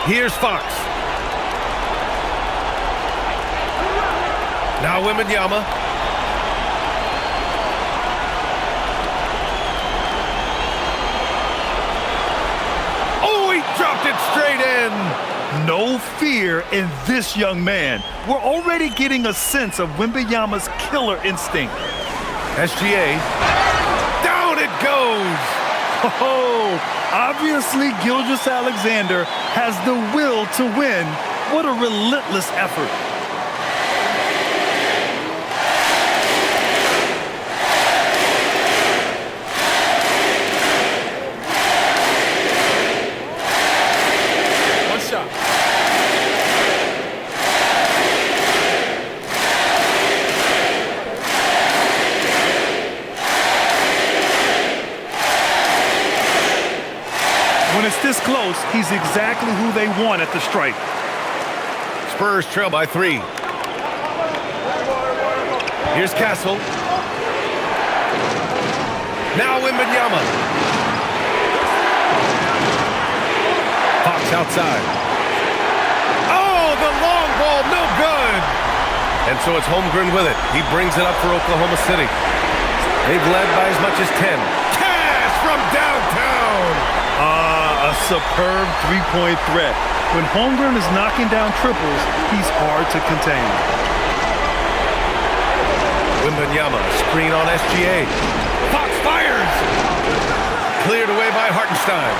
Here's Fox. Now Wembanyama. Oh, he dropped it straight in. No fear in this young man. We're already getting a sense of Wembanyama's killer instinct. SGA. Down it goes. Oh, obviously Gilgeous-Alexander has the will to win. What a relentless effort. One shot. When it's this close, he's exactly who they want at the stripe. Spurs trail by 3. Here's Castle. Now Wembanyama. Fox outside. Oh, the long ball, no good. And so it's Holmgren with it. He brings it up for Oklahoma City. They've led by as much as 10. Cash from downtown. A superb three-point threat. When Holmgren is knocking down triples, he's hard to contain. Wembanyama, screen on SGA. Fox fires. Cleared away by Hartenstein.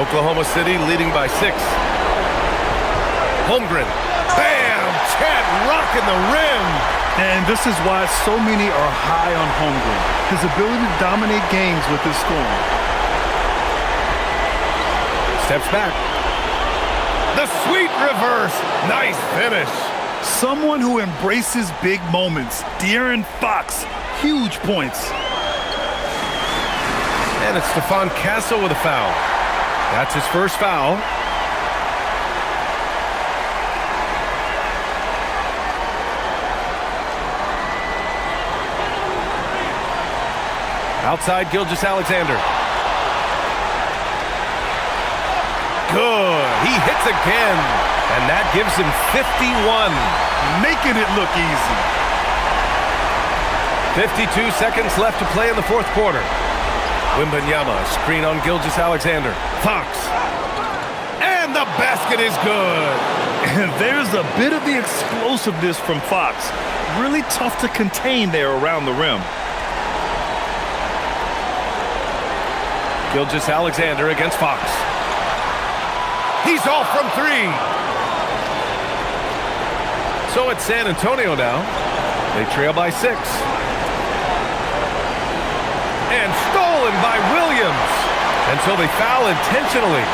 Oklahoma City leading by 6. Holmgren. Bam! Chet rocking the rim. And this is why so many are high on Holmgren. His ability to dominate games with his scoring. Steps back. The sweet reverse. Nice finish. Someone who embraces big moments. De'Aaron Fox. Huge points. And it's Stephon Castle with a foul. That's his first foul. Outside Gilgeous-Alexander. Good. He hits again. And that gives him 51. Making it look easy. 52 seconds left to play in the fourth quarter. Wembanyama, screen on Gilgeous-Alexander. Fox. And the basket is good. And there's a bit of the explosiveness from Fox. Really tough to contain there around the rim. Gilgeous-Alexander against Fox. He's off from 3. So it's San Antonio now. They trail by 6. And stolen by Williams. And so they foul intentionally.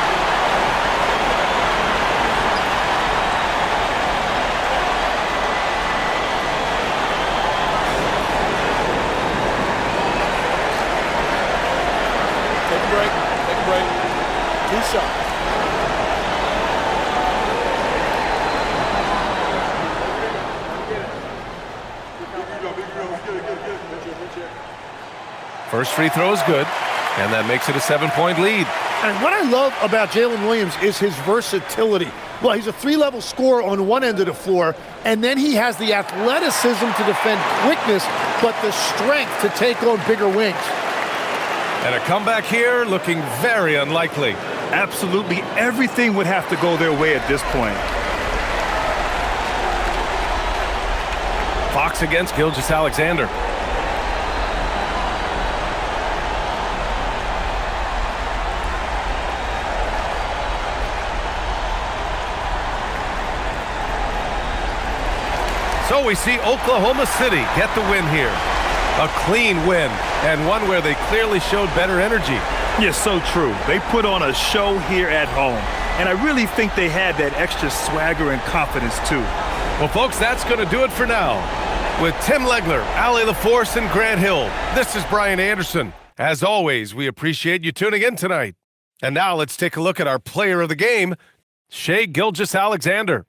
Take a break. 2 shots. First free throw is good, and that makes it a 7-point lead. And what I love about Jalen Williams is his versatility. Well, he's a 3-level scorer on one end of the floor, and then he has the athleticism to defend quickness, but the strength to take on bigger wings. And a comeback here looking very unlikely. Absolutely everything would have to go their way at this point. Fox against Gilgeous-Alexander. So we see Oklahoma City get the win here. A clean win, and one where they clearly showed better energy. Yes, so true. They put on a show here at home, and I really think they had that extra swagger and confidence too. Well, folks, that's going to do it for now. With Tim Legler, Allie LaForce, and Grant Hill, this is Brian Anderson. As always, we appreciate you tuning in tonight. And now let's take a look at our player of the game, Shai Gilgeous-Alexander.